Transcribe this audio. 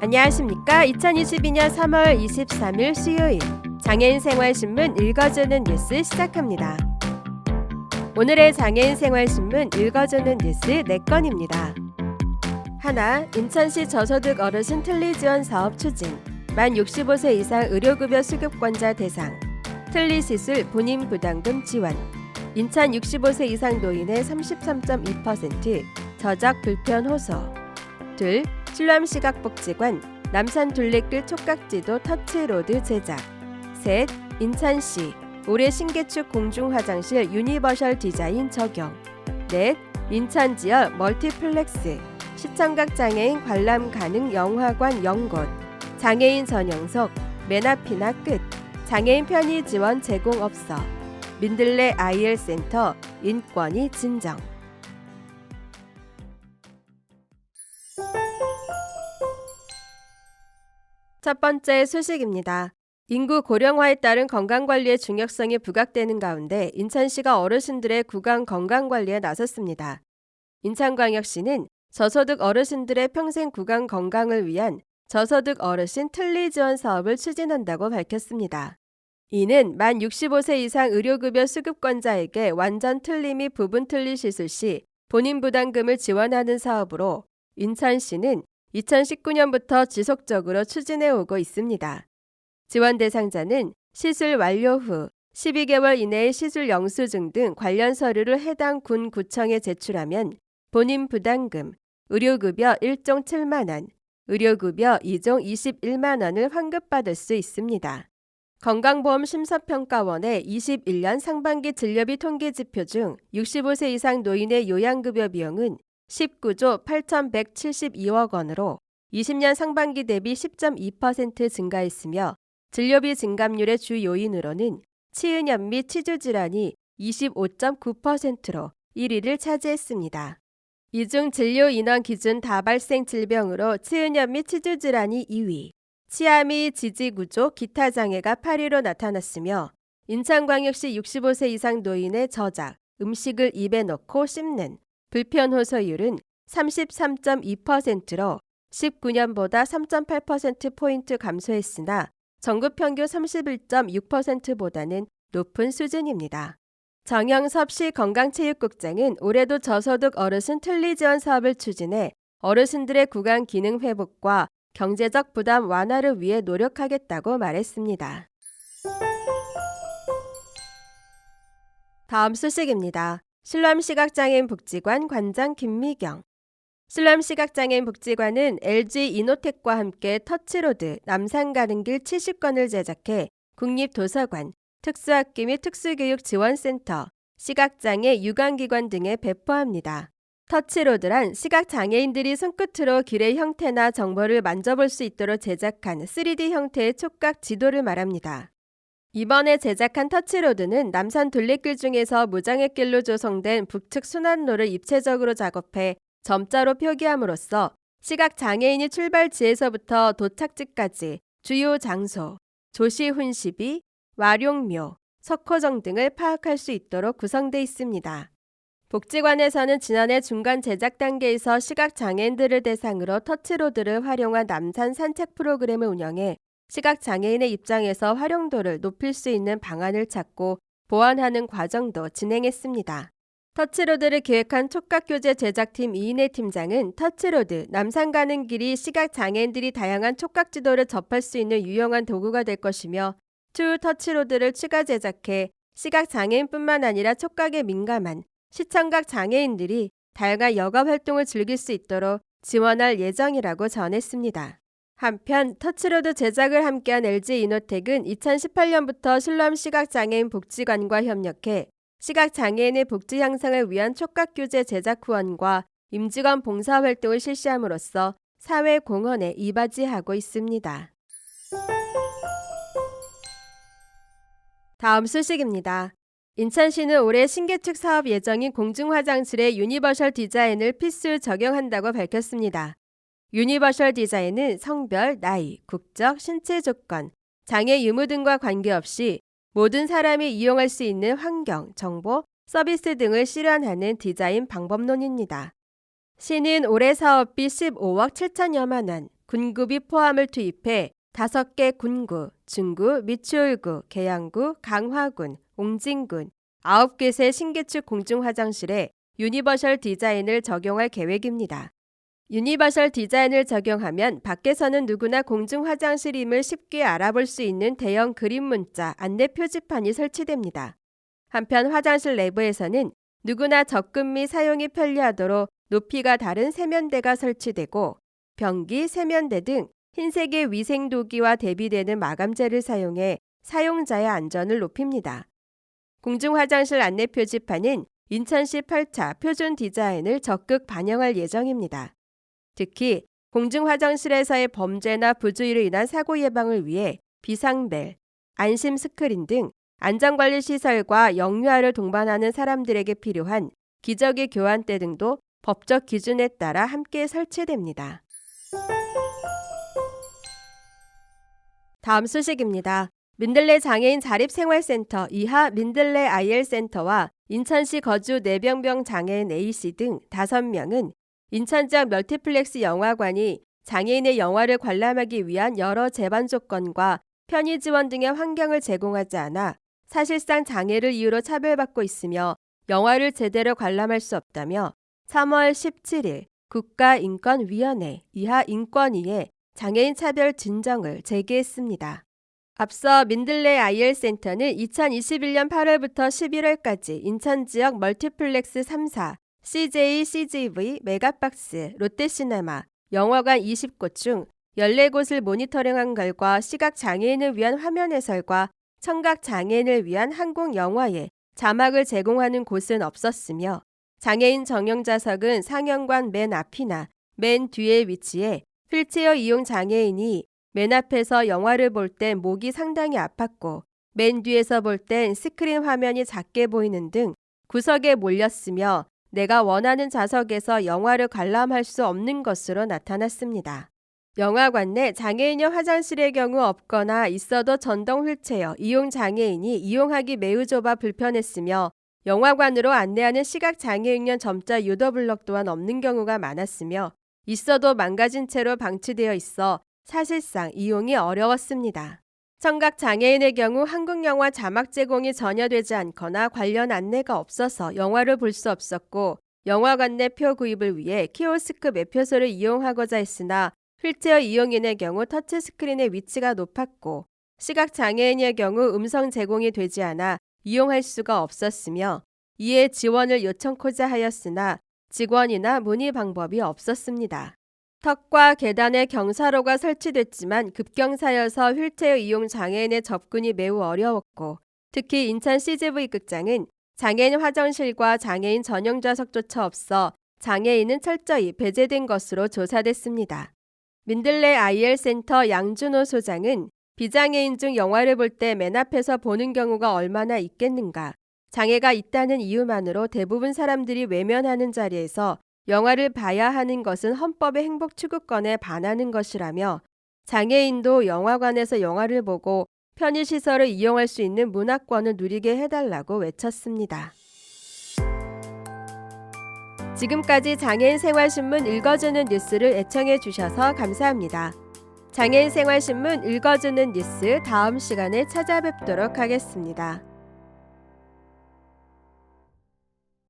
안녕하십니까. 2022년 3월 23일 수요일 장애인 생활신문 읽어주는 뉴스 시작합니다. 오늘의 장애인 생활신문 읽어주는 뉴스 4건입니다. 하나, 인천시 저소득 어르신 틀니 지원 사업 추진, 만 65세 이상 의료급여 수급권자 대상, 틀니 시술 본인 부담금 지원, 인천 65세 이상 노인의 33.2% 저작 불편 호소. 둘, 실남시각복지관 남산 둘레길 촉각지도 터치로드 제작. 셋, 인천시 올해 신개축 공중화장실 유니버셜 디자인 적용. 넷, 인천지역 멀티플렉스 시청각 장애인 관람 가능 영화관 연곳. 장애인 전용석 맨 앞이나 끝. 장애인 편의 지원 제공 없어. 민들레 IL 센터 인권위 진정. 첫 번째 소식입니다. 인구 고령화에 따른 건강관리의 중요성이 부각되는 가운데 인천시가 어르신들의 구강 건강관리에 나섰습니다. 인천광역시는 저소득 어르신들의 평생 구강 건강을 위한 저소득 어르신 틀니 지원 사업을 추진한다고 밝혔습니다. 이는 만 65세 이상 의료급여 수급권자에게 완전 틀니 및 부분 틀니 시술 시 본인 부담금을 지원하는 사업으로 인천시는 2019년부터 지속적으로 추진해 오고 있습니다. 지원 대상자는 시술 완료 후 12개월 이내에 시술 영수증 등 관련 서류를 해당 군 구청에 제출하면 본인 부담금, 의료급여 1종 7만 원, 의료급여 2종 21만 원을 환급받을 수 있습니다. 건강보험 심사평가원의 21년 상반기 진료비 통계지표 중 65세 이상 노인의 요양급여 비용은 19조 8,172억 원으로 20년 상반기 대비 10.2% 증가했으며 진료비 증감률의 주 요인으로는 치은염 및 치주질환이 25.9%로 1위를 차지했습니다. 이 중 진료 인원 기준 다발생 질병으로 치은염 및 치주질환이 2위, 치아 및 지지구조 기타 장애가 8위로 나타났으며 인천광역시 65세 이상 노인의 저작, 음식을 입에 넣고 씹는 불편 호소율은 33.2%로 19년보다 3.8%포인트 감소했으나 전국 평균 31.6%보다는 높은 수준입니다. 정영섭 시 건강체육국장은 올해도 저소득 어르신 틀니 지원 사업을 추진해 어르신들의 구강 기능 회복과 경제적 부담 완화를 위해 노력하겠다고 말했습니다. 다음 소식입니다. 실남시각장애인 복지관 관장 김미경. 실남시각장애인 복지관은 LG 이노텍과 함께 터치로드 남산 가는 길 70건을 제작해 국립도서관, 특수학기 및 특수교육지원센터, 시각장애 유관기관 등에 배포합니다. 터치로드란 시각장애인들이 손끝으로 길의 형태나 정보를 만져볼 수 있도록 제작한 3D 형태의 촉각 지도를 말합니다. 이번에 제작한 터치로드는 남산 둘레길 중에서 무장애길로 조성된 북측 순환로를 입체적으로 작업해 점자로 표기함으로써 시각장애인이 출발지에서부터 도착지까지 주요 장소, 조시 훈시비, 와룡묘, 석호정 등을 파악할 수 있도록 구성돼 있습니다. 복지관에서는 지난해 중간 제작 단계에서 시각장애인들을 대상으로 터치로드를 활용한 남산 산책 프로그램을 운영해 시각장애인의 입장에서 활용도를 높일 수 있는 방안을 찾고 보완하는 과정도 진행했습니다. 터치로드를 기획한 촉각교재 제작팀 이인혜 팀장은 터치로드, 남산 가는 길이 시각장애인들이 다양한 촉각지도를 접할 수 있는 유용한 도구가 될 것이며 투 터치로드를 추가 제작해 시각장애인뿐만 아니라 촉각에 민감한 시청각 장애인들이 다양한 여가 활동을 즐길 수 있도록 지원할 예정이라고 전했습니다. 한편 터치로드 제작을 함께한 LG 이노텍은 2018년부터 실남시각장애인 복지관과 협력해 시각장애인의 복지 향상을 위한 촉각교재 제작 후원과 임직원 봉사활동을 실시함으로써 사회공헌에 이바지하고 있습니다. 다음 소식입니다. 인천시는 올해 신개축 사업 예정인 공중화장실의 유니버셜 디자인을 필수 적용한다고 밝혔습니다. 유니버셜 디자인은 성별, 나이, 국적, 신체 조건, 장애 유무 등과 관계없이 모든 사람이 이용할 수 있는 환경, 정보, 서비스 등을 실현하는 디자인 방법론입니다. 시는 올해 사업비 15억 7천여만 원, 군구비 포함을 투입해 5개 군구, 중구, 미추홀구, 계양구, 강화군, 옹진군, 9곳의 신개축 공중화장실에 유니버셜 디자인을 적용할 계획입니다. 유니버셜 디자인을 적용하면 밖에서는 누구나 공중화장실임을 쉽게 알아볼 수 있는 대형 그림 문자 안내 표지판이 설치됩니다. 한편 화장실 내부에서는 누구나 접근 및 사용이 편리하도록 높이가 다른 세면대가 설치되고 변기, 세면대 등 흰색의 위생도기와 대비되는 마감재를 사용해 사용자의 안전을 높입니다. 공중화장실 안내 표지판은 인천시 8차 표준 디자인을 적극 반영할 예정입니다. 특히 공중화장실에서의 범죄나 부주의로 인한 사고 예방을 위해 비상벨, 안심 스크린 등 안전관리 시설과 영유아를 동반하는 사람들에게 필요한 기저귀 교환대 등도 법적 기준에 따라 함께 설치됩니다. 다음 소식입니다. 민들레 장애인 자립생활센터 이하 민들레 IL센터와 인천시 거주 뇌병변 장애인 A씨 등 5명은 인천 지역 멀티플렉스 영화관이 장애인의 영화를 관람하기 위한 여러 제반 조건과 편의 지원 등의 환경을 제공하지 않아 사실상 장애를 이유로 차별받고 있으며 영화를 제대로 관람할 수 없다며 3월 17일 국가인권위원회 이하 인권위에 장애인 차별 진정을 제기했습니다. 앞서 민들레 IL센터는 2021년 8월부터 11월까지 인천 지역 멀티플렉스 3사, CJ, CGV, 메가박스, 롯데시네마, 영화관 20곳 중 14곳을 모니터링한 결과 시각장애인을 위한 화면 해설과 청각장애인을 위한 한국 영화에 자막을 제공하는 곳은 없었으며 장애인 전용 좌석은 상영관 맨 앞이나 맨 뒤에 위치해 휠체어 이용 장애인이 맨 앞에서 영화를 볼 땐 목이 상당히 아팠고 맨 뒤에서 볼 땐 스크린 화면이 작게 보이는 등 구석에 몰렸으며 내가 원하는 좌석에서 영화를 관람할 수 없는 것으로 나타났습니다. 영화관 내 장애인용 화장실의 경우 없거나 있어도 전동 휠체어 이용 장애인이 이용하기 매우 좁아 불편했으며 영화관으로 안내하는 시각장애인용 점자 유도 블럭 또한 없는 경우가 많았으며 있어도 망가진 채로 방치되어 있어 사실상 이용이 어려웠습니다. 청각장애인의 경우 한국 영화 자막 제공이 전혀 되지 않거나 관련 안내가 없어서 영화를 볼 수 없었고 영화관 내 표 구입을 위해 키오스크 매표소를 이용하고자 했으나 휠체어 이용인의 경우 터치스크린의 위치가 높았고 시각장애인의 경우 음성 제공이 되지 않아 이용할 수가 없었으며 이에 지원을 요청코자 하였으나 직원이나 문의 방법이 없었습니다. 턱과 계단에 경사로가 설치됐지만 급경사여서 휠체어 이용 장애인의 접근이 매우 어려웠고 특히 인천 CGV 극장은 장애인 화장실과 장애인 전용 좌석조차 없어 장애인은 철저히 배제된 것으로 조사됐습니다. 민들레 IL센터 양준호 소장은 비장애인 중 영화를 볼 때 맨 앞에서 보는 경우가 얼마나 있겠는가. 장애가 있다는 이유만으로 대부분 사람들이 외면하는 자리에서 영화를 봐야 하는 것은 헌법의 행복 추구권에 반하는 것이라며 장애인도 영화관에서 영화를 보고 편의시설을 이용할 수 있는 문화권을 누리게 해달라고 외쳤습니다. 지금까지 장애인 생활신문 읽어주는 뉴스를 애청해 주셔서 감사합니다. 장애인 생활신문 읽어주는 뉴스 다음 시간에 찾아뵙도록 하겠습니다.